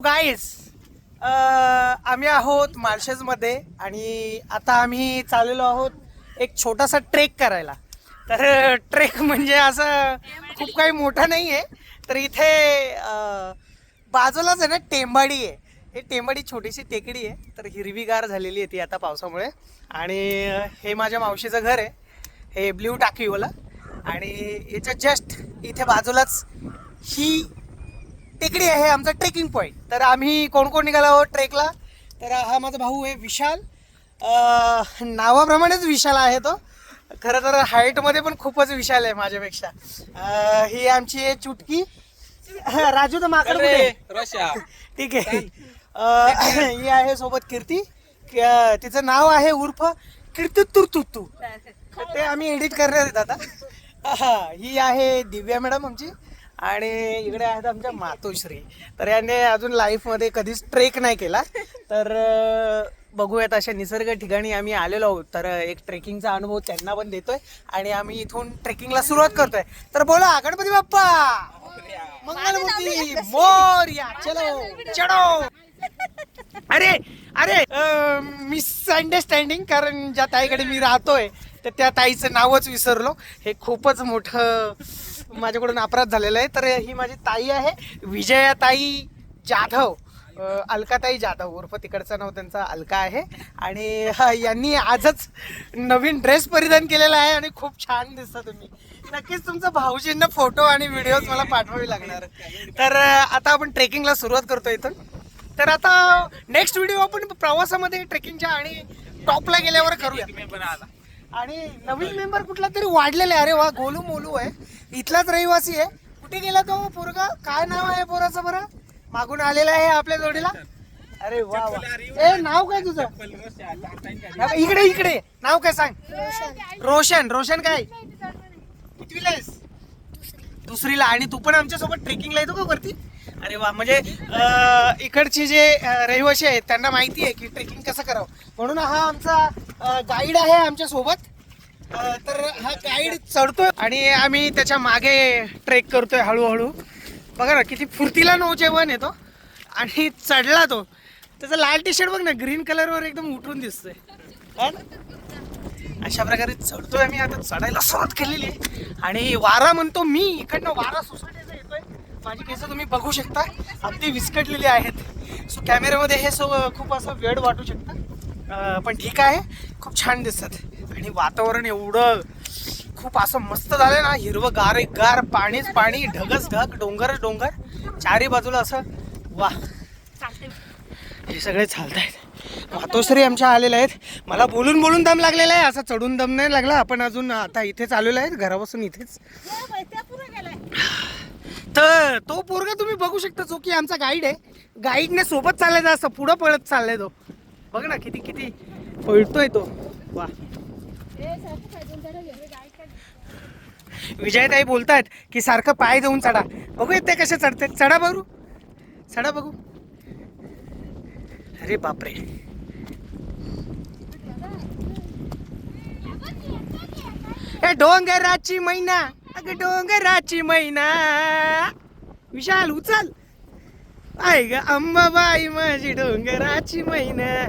Guys आम्ही आहोत माळशेजमध्ये आणि आता आम्ही चाललेलो आहोत एक छोटासा ट्रेक करायला. तर ट्रेक म्हणजे असं खूप काही मोठं नाही आहे. तर इथे बाजूलाच आहे ना टेंबाडी आहे. हे टेंबाडी छोटीशी टेकडी आहे. तर हिरवीगार झालेली आहे ती आता पावसामुळे. आणि हे माझ्या मावशीचं घर आहे, हे ब्ल्यू टाकीवाला. आणि याच्या जस्ट इथे बाजूलाच ही टेकडी आहे आमचा ट्रेकिंग पॉईंट. तर आम्ही कोण कोण निघालो आहोत ट्रेकला. तर हा माझा भाऊ आहे विशाल, नावाप्रमाणेच विशाल आहे तो. खरं तर हाईटमध्ये पण खूपच विशाल आहे माझ्यापेक्षा. ही आमची आहे चुटकी. राजू तर माकड ठीक आहे. ही आहे सोबत कीर्ती, तिचं नाव आहे उर्फ कीर्ती तुर्तुतू. ते आम्ही एडिट करणार आहेत आता. ही आहे दिव्या मॅडम आमची. आणि इकडे आहेत आमच्या मातोश्री. तर याने अजून लाईफमध्ये कधीच ट्रेक नाही केला. तर बघूयात अशा निसर्ग ठिकाणी आम्ही आलेलो आहोत. तर एक ट्रेकिंगचा अनुभव त्यांना पण देतोय आणि आम्ही इथून ट्रेकिंगला सुरुवात करतोय. तर बोला गणपती बाप्पा मंगलमूर्ती मोरया. चलो चढो. अरे अरे मिसअंडरस्टँडिंग, कारण ज्या ताईकडे मी राहतोय तर त्या ताईचं नावच विसरलो. हे खूपच मोठं माझ्याकडून अपराध झालेला आहे. तर ही माझी ताई आहे विजयाताई जाधव, अलकाताई जाधव उर्फ तिकडचं नाव त्यांचं अलका आहे. आणि यांनी आजच नवीन ड्रेस परिधान केलेला आहे आणि खूप छान दिसता तुम्ही. नक्कीच तुमचं भाऊजींना फोटो आणि व्हिडिओज मला पाठवावे लागणार. तर आता आपण ट्रेकिंगला सुरुवात करतो इथून. तर आता नेक्स्ट व्हिडिओ आपण प्रवासामध्ये ट्रेकिंगच्या आणि टॉपला गेल्यावर करूया. आणि नवीन मेंबर कुठला तरी वाढलेला आहे. अरे वा, गोलू मोलू आहे, इथलाच रहिवासी आहे. कुठे गेला तो पोरगा? काय नाव आहे पोराचं बरं? मागून आलेला आहे आपल्या जोडीला. अरे वा वा. ए नाव काय तुझं? इकडे इकडे नाव काय सांग? रोशन. रोशन काय कितवीला आहेस? दुसरीला. आणि तू पण आमच्या सोबत ट्रेकिंगला येतो का वरती? अरे वा. म्हणजे इकडचे जे रहिवासी आहेत त्यांना माहिती आहे की ट्रेकिंग कसं करावं, म्हणून हा आमचा गाईड आहे आमच्या सोबत. तर हा गाईड चढतोय आणि आम्ही त्याच्या मागे ट्रेक करतोय हळूहळू. बघा ना किती फुर्तीला नौजेवन येतो. आणि चढला तो, त्याचा लाल टी शर्ट बघ ना, ग्रीन कलरवर एकदम उठून दिसतोय. अशा प्रकारे चढतोय आम्ही. आता चढायला सुरुवात केलेली आहे आणि वारा म्हणतो मी, इकडनं वारा सुसाट्याचा येतोय. माझी केस तुम्ही बघू शकता, अगदी विस्कटलेली आहेत. सो कॅमेऱ्यामध्ये हे खूप असं वेळ वाटू शकतं, पण ठीक आहे, खूप छान दिसतात. आणि वातावरण एवढं खूप असं मस्त झालंय ना, हिरवं गार गार, पाणीच पाणी, ढगच ढग, डोंगरच डोंगर, चारी बाजूला असं. वा, हे सगळे चालतायत. मातोश्री आमच्या आलेल्या आहेत. मला बोलून बोलून दम लागलेला आहे, असा चढून दम नाही लागला. आपण अजून आता इथेच आलेलो आहेत, घरापासून इथेच. तर तो पोरगा तुम्ही बघू शकता, जो की आमचा गाईड आहे. गाईडने सोबत चालायचं, असं पुढं पळत चाललाय तो. बघ ना किती किती पळतोय तो. वा. विजयताई बोलतात की सारखं पाय देऊन चढा. बघू ते कसे चढते. चढा बघू, चढा बघू. अरे बापरे. ए डोंगराची मैना, अगं डोंगराची मैना. विशाल उचल. आहे ग अंबाबाई माझी डोंगराची मैना.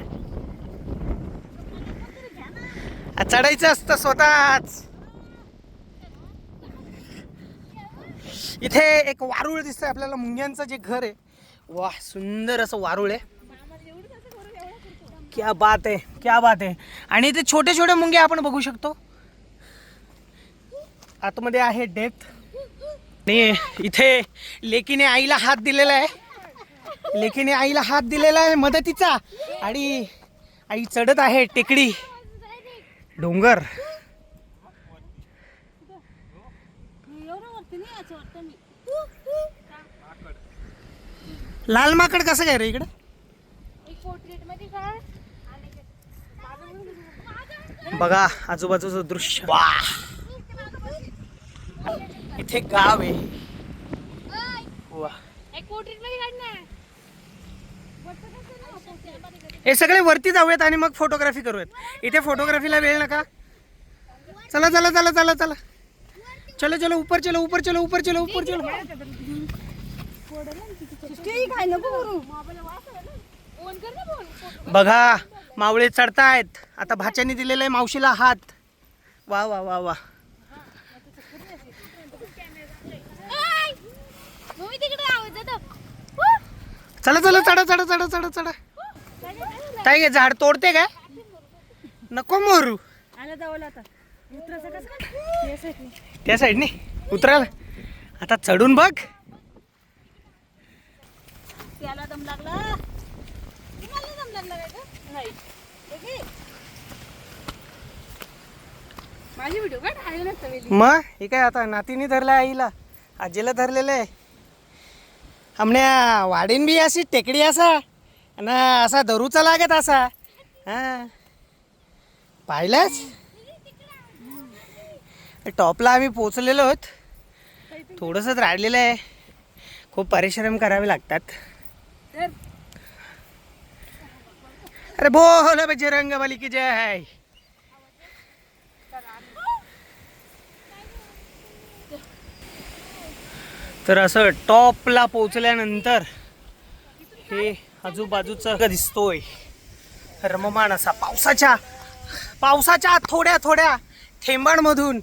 चढायचं असतं स्वतःच. इथे एक वारुळ दिसतंय आपल्याला, मुंग्यांचं जे घर आहे. वा, सुंदर असं वारुळ आहे. क्या बात आहे, क्या बात आहे. आणि इथे छोटे छोटे मुंगे आपण बघू शकतो. आतमध्ये आहे डेथ. आणि इथे लेकीने आईला हात दिलेला आहे. लेकीने आईला हात दिलेला आहे मदतीचा. आणि आई चढत आहे टेकडी, डोंगर. लाल माकड कसं काय रे इकडे? बघा आजूबाजूचं दृश्य. वा, इथे गाव आहे. वा, हे सगळे वरती जाऊयात आणि मग फोटोग्राफी करूयात. इथे फोटोग्राफीला वेळ नका. चला चला चला चला चला, चलो चलो ऊपर चलो, ऊपर चलो, ऊपर चलो, ऊपर चलो. बघा मावळे चढतायत. आता भाच्याने दिलेला आहे मावशीला हात. वा वा वा वा. चला चला चढा चढा चढा चढा चढा. काय घे झाड तोडते काय? नको मोरू. त्या साईडने उतरायला. आता चढून बघ. त्याला दम लागला. तुम्हाला दम लागला काय का? नाही. माझी व्हिडिओ काढ आहे ना तवेली. मग हे काय आता नातीने धरलं आईला, आजीला धरलेलं आहे. आमण्या वाडीन बी अशी टेकडी असा आणि असा धरूचा लागत असा. हा पाहिलाच. टॉपला आम्ही पोचलेलो आहोत. थोडंसंच राहिलेलं आहे. खूप परिश्रम करावे लागतात. अरे बोल बजरंग बली की जय. तर असं टॉपला पोचल्यानंतर हे आजूबाजूचा दिसतोय रममाण असा पावसाच्या थोड्या थोड्या थेंबांमधून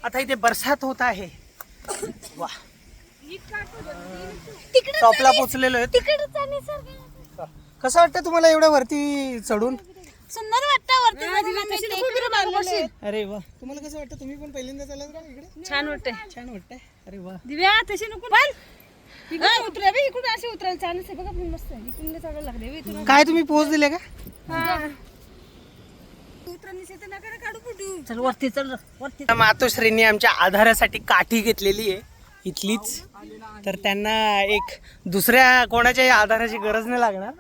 आता इथे बरसात होत आहे. वा टॉपला पोचलेलो आहे. कसं वाटतं तुम्हाला एवढ्या वरती चढून? सुंदर वाटतं वरती. अरे वा. तुम्हाला कसं वाटतं? तुम्ही पण पहिल्यांदा चालत का इकडे? छान वाटतंय. छान वाटतंय. अरे वा. दिव्या तशी नको पण इकडे उतरा बे. इकडे असे उतरायला चालत आहे बघा. पण मस्त आहे. इकडे चालायला लागले. काय तुम्ही पोच दिले का? चल वरती चल वरती. मातोश्रींनी आमच्या आधारासाठी काठी घेतलेली आहे इथलीच. तर त्यांना एक दुसऱ्या कोणाच्याही आधाराची गरज नाही लागणार.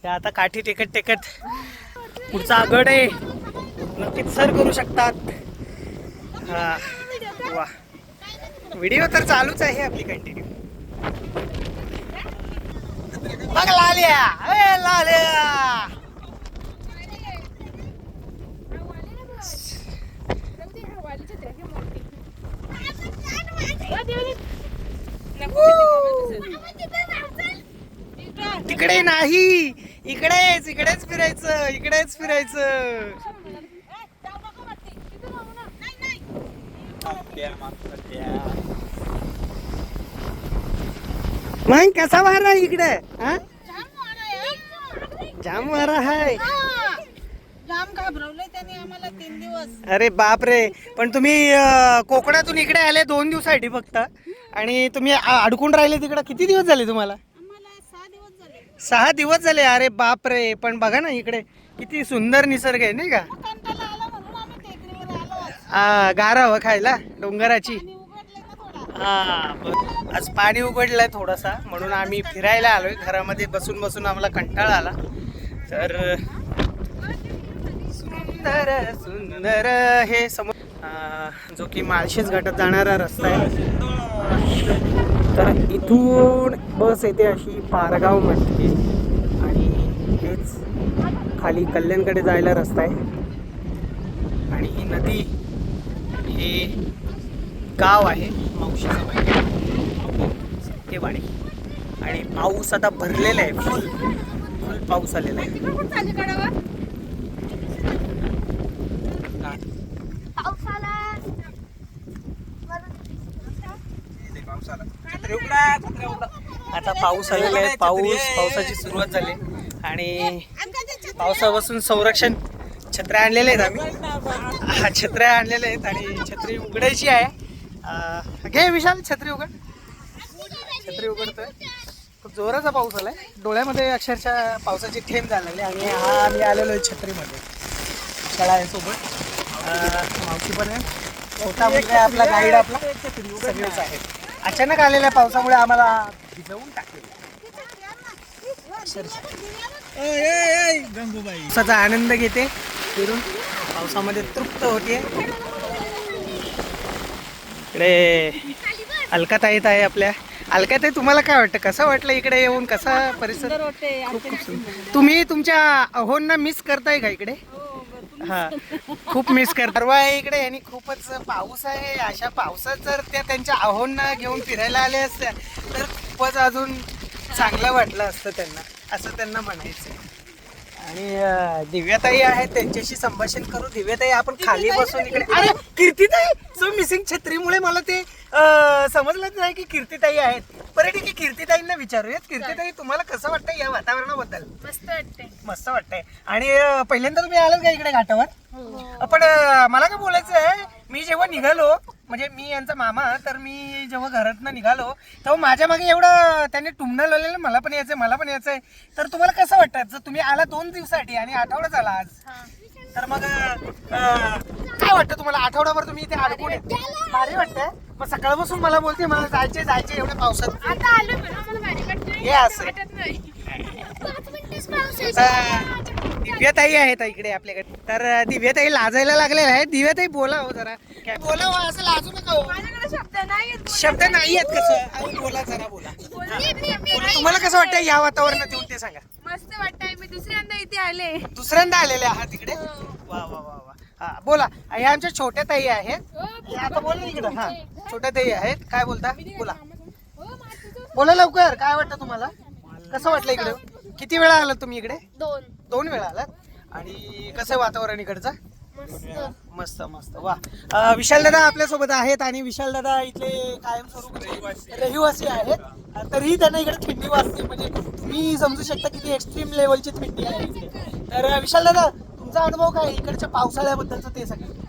ते आता काठी टेकत पुढचा गड आहे नक्कीच सर करू शकतात. हा वा. व्हिडिओ तर चालूच आहे आपली कंटिन्यू. बघ लाल्या. लाल्या तिकडे नाही. इकडेच फिरायचं. मग कसा वारा इकडे? जाम वारा आहे. जाम घाबरवलंय त्याने आम्हाला 3 दिवस. अरे बाप रे. पण तुम्ही कोकणातून इकडे आले 2 दिवसासाठी फक्त आणि तुम्ही अडकून राहिले तिकडे. किती दिवस झाले तुम्हाला? आम्हाला 6 दिवस झाले. 6 दिवस झाले. अरे बाप रे. पण बघा ना इकडे किती सुंदर निसर्ग आहे नाही का? कंटाळा आला म्हणून आम्ही टेकडीवर आलो. गारावं खायला डोंगराची. आणि उघडले ना थोडा. आज पाणी उघडलंय थोडासा म्हणून आम्ही फिरायला आलोय. घरामध्ये बसून बसून आम्हाला कंटाळा आला. तर सुंदर सुंदर हे जो की माळशेज घाटात जाणारा रस्ता आहे. तर इथून बस येते अशी पारगाव मध्ये आणि हेच खाली कल्याणकडे जायला रस्ता आहे. आणि ही नदी हे गाव आहे मावशीचं ते वाडी. आणि पाऊस आता भरलेला आहे. फुल पाऊस आलेला आहे. आता पाऊस आलेला आहे. पावसाची सुरुवात झाली आणि पावसापासून संरक्षण छत्र्या आणलेल्या आहेत आम्ही. छत्र्या आणलेल्या आहेत आणि छत्री उघडायची आहे. घे विशाल छत्री उघड. छत्री उघडतोय. खूप जोराचा पाऊस आलाय. डोळ्यामध्ये अक्षरशः पावसाची थेंब जायला लागली. आणि हा आम्ही आलेलो आहे छत्रीमध्ये. शाळा आहे सोबत. मावशी पण आहे. छोटा मुलगा आहे आपला. गाईड आपला सगळेच आहेत. अचानक आलेल्या पावसामुळे आम्हाला भिजवून टाकले. पावसाचा आनंद घेते फिरून. पावसामध्ये तृप्त होते. इकडे अलकाताई आहे आपल्या. अलकाताई तुम्हाला काय वाटतं? कसं वाटलं इकडे येऊन? कसा परिसर? खूप सुंदर. तुम्ही तुमच्या अहोंना मिस करताय का इकडे? हा खूप मिस करतात. परवा आहे इकडे आणि खूपच पाऊस आहे. अशा पावसात जर त्या त्यांच्या अहोंना घेऊन फिरायला आले असत्या तर खूपच अजून चांगलं वाटलं असतं त्यांना, असं त्यांना म्हणायचं. आणि दिव्याताई आहेत, त्यांच्याशी संभाषण करू. दिव्याताई, आपण खाली बसून इकडे. अरे कीर्तिताई, सो मिसिंग छत्रीमुळे मला ते समजलंच नाही की कीर्तिताई आहेत. बरं ठीक आहे, कीर्तिताईंना विचारूयात. कीर्तिताई, तुम्हाला कसं वाटतं या वातावरणाबद्दल? मस्त वाटतंय. मस्त वाटतंय. आणि पहिल्यांदा तुम्ही आलात का इकडे घाटावर? पण मला काय बोलायचं आहे, मी जेव्हा निघालो, म्हणजे मी यांचा मामा, तर मी जेव्हा घरातनं निघालो तेव्हा माझ्या मागे एवढं त्यांनी टुमणं लावलेलं, मला पण यायचंय, मला पण यायचंय. तर तुम्हाला कसं वाटतं, जर तुम्ही आला 2 दिवसासाठी आणि आठवडा झाला आज, तर मग काय वाटतं तुम्हाला? आठवड्याभर तुम्ही इथे अडकून भारी वाटतंय? मग सकाळपासून मला बोलते मला जायचे एवढ्या पावसात. आता आलो पण आम्हाला भारी वाटतंय. हे असं वाटत नाही. दिव्याताई आहेत इकडे आपल्याकडे. तर दिव्याताई लाजायला लागलेल्या आहेत. दिव्याताई, बोला हो जरा, काय बोला हो, असं लाजू नका हो. माझ्याकडे शब्द नाही आहेत. शब्द नाही आहेत कसं? अहो बोला जरा, बोला. तुम्हाला कसं वाटतं या वातावरणात येऊन ते सांगा. मस्त वाटतंय. मी दुसऱ्यांदा इथे आले. दुसऱ्यांदा आलेले आहात इकडे? वा वा वा वा. हा बोला. ह्या आमच्या छोट्या ताई आहेत. हे आता बोल ना इकडं. हा, छोट्या ताई आहेत. काय बोलता? बोला, बोला लवकर. काय वाटतं तुम्हाला? कसं वाटलं इकडे? किती वेळा आलात तुम्ही इकडे? 2 वेळा आलात. आणि कसं आहे वातावरण इकडचं? मस्त मस्त. वा. विशाल दादा आपल्या सोबत आहेत आणि विशाल दादा इथले कायमस्वरूपी रहिवासी आहेत. तरीही त्यांना इकडे थंडी वाजते, म्हणजे तुम्ही समजू शकता किती एक्स्ट्रीम लेवलची थंडी आहे इकडे. तर विशाल दादा, तुमचा अनुभव काय इकडच्या पावसाळ्याबद्दलचा ते सगळं?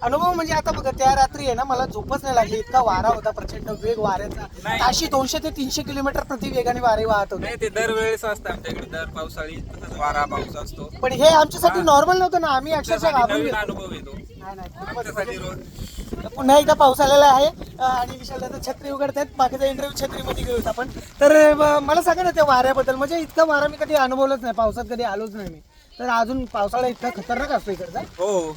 अनुभव म्हणजे आता बघा, त्या रात्री आहे ना, मला झोपच नाही लागली. इतका वारा होता, प्रचंड वेग वाऱ्याचा. ताशी 200 ते 300 किलोमीटर प्रति वेगाने वारे वाहत होते. ते दरवेळेस असतं आमच्या इकडे, दर पावसाळी तसंच वारा पाऊस असतो. पण हे आमच्यासाठी नॉर्मल नव्हतं ना, आम्ही अक्षरशः घाबरून नवीन गेलो. अनुभव येतो नाही, नाही, आमच्यासाठी रोज. पुन्हा एकदा पाऊस आलेला आहे आणि विशाल दादा छत्री उघडतात. बाकीचा इंटरव्ह्यू छत्रीमध्ये घेऊत आपण. तर मला सांगा ना त्या वाऱ्याबद्दल, म्हणजे इतका वारा मी कधी अनुभवलंच नाही, पावसात कधी आलोच नाही मी. तर अजून पावसाळा इतका खतरनाक असतो इकडचा. हो,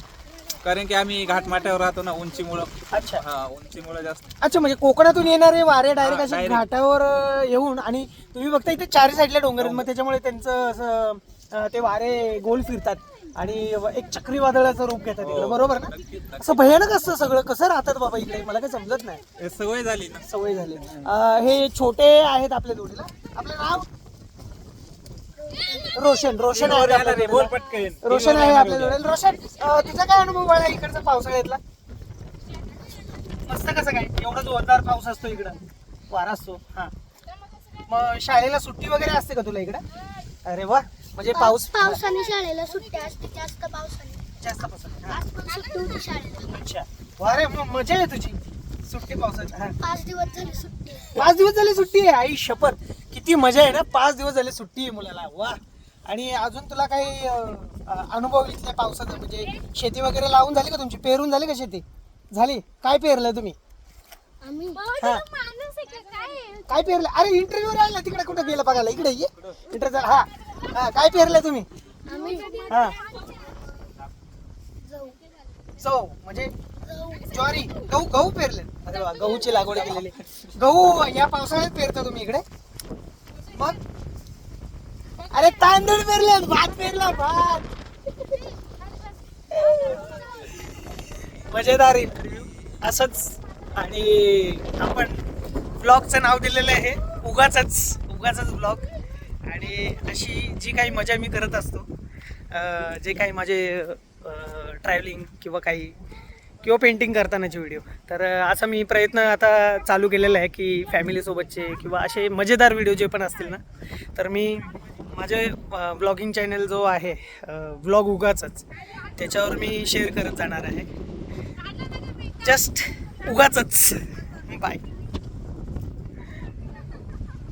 कारण की आम्ही घाटमाट्यावर राहतो ना, उंचीमुळं. अच्छा हा, उंचीमुळे जास्त. अच्छा, म्हणजे कोकणातून येणारे वारे डायरेक्ट हा, असे direct. घाटावर येऊन, आणि तुम्ही बघता इथे 4 साईडला डोंगर आहेत, मग त्याच्यामुळे त्यांचं असं ते वारे गोल फिरतात आणि एक चक्रीवादळाचं रूप घेतात इकडे, बरोबर ना? असं भयानक असतं सगळं. कसं राहतात बाबा इकडे, मला काही समजत नाही. हे सवय झाली ना. सवय झाली. हे छोटे आहेत आपल्या जोडीला. आपलं नाव? रोशन. रोशन आहे आपल्या बोल जोडीला. पटकन. रोशन आहे आपल्या जोडीला. रोशन, तुझा काय अनुभव बाळा इकडचा पावसाळ्यातला? मस्त. कसं काय, एवढा जोरदार पाऊस असतो इकडं, वारा असतो. हा, मग शाळेला सुट्टी वगैरे असते का तुला इकडं? अरे वा, म्हणजे पावसाने शाळेला सुट्टी असते, जास्त पावसाने. जास्त पाऊस. आज पण सुट्टी होती शाळेला. अच्छा, वा रे, मग मजा आहे तुझी सुट्टी पावसाची. हा, 5 दिवस झाली सुट्टी. 5 दिवस झाली सुट्टी आहे. आई शपथ, किती मजा आहे ना. 5 दिवस झाले सुट्टी आहे मुलाला. वा. आणि अजून तुला काही अनुभव इथल्या पावसाचा, म्हणजे शेती वगैरे लावून झाली का तुमची? पेरून झाली का शेती? झाली. काय पेरलं तुम्ही? आम्ही हा, काय पेरलं? अरे इंटरव्ह्यू राहिला तिकडे, कुठे गेलं बघायला? इकडे ये इंटरव्ह्यू. हा हा, काय पेरलं तुम्ही? आम्ही हा, जाऊ चव म्हणजे ज्वारी, गहू पेरले. अरे वा, गहूची लागवड केलेली. गहू या पावसाळ्यात पेरता तुम्ही इकडे? मग अरे तांदूळ पेरले, भात पेरला, भात. मजेदार इंटरव्ह्यू असंच. आणि आपण ब्लॉगचं नाव दिलेलं आहे उगाचच ब्लॉग. आणि अशी जी काही मजा मी करत असतो, जे काही माझे ट्रॅव्हलिंग किंवा पेंटिंग करतानाचे व्हिडिओ, तर असा मी प्रयत्न आता चालू केलेला आहे की फॅमिलीसोबतचे किंवा असे मजेदार व्हिडिओ जे पण असतील ना, तर मी माझे ब्लॉगिंग चॅनल जो आहे ब्लॉग उगाचच, त्याच्यावर मी शेअर करत जाणार आहे. जस्ट उगाचच. बाय.